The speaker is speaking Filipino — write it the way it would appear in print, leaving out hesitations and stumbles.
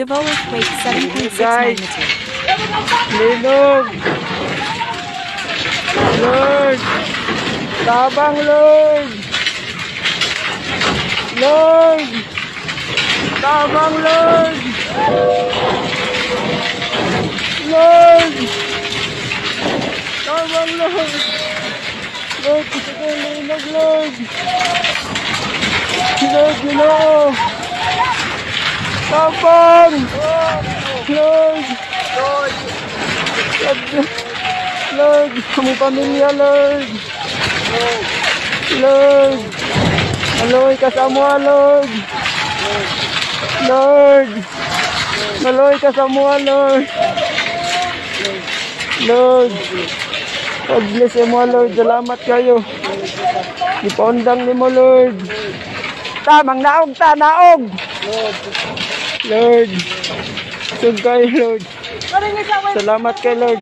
Devolver Quake 7.6 Guys. magnitude. Linog. Lord. Tabang, Lord. Lord. Tabang, Lord. Lord. Tabang, Lord. Lord, gusto ko yung linog, Lord. Lord, Ginoo. Tabang. Lord. Lord, kami pamilya, Lord. Lord, maloy ka sa mua, Lord. Lord, maloy ka sa mua, Lord. Lord, pag-bless mo, Lord. Salamat kayo. Ipondang ni mo, Lord. Tamang naog, naog. Lord, sug kayo, Lord. Salamat kay Lord.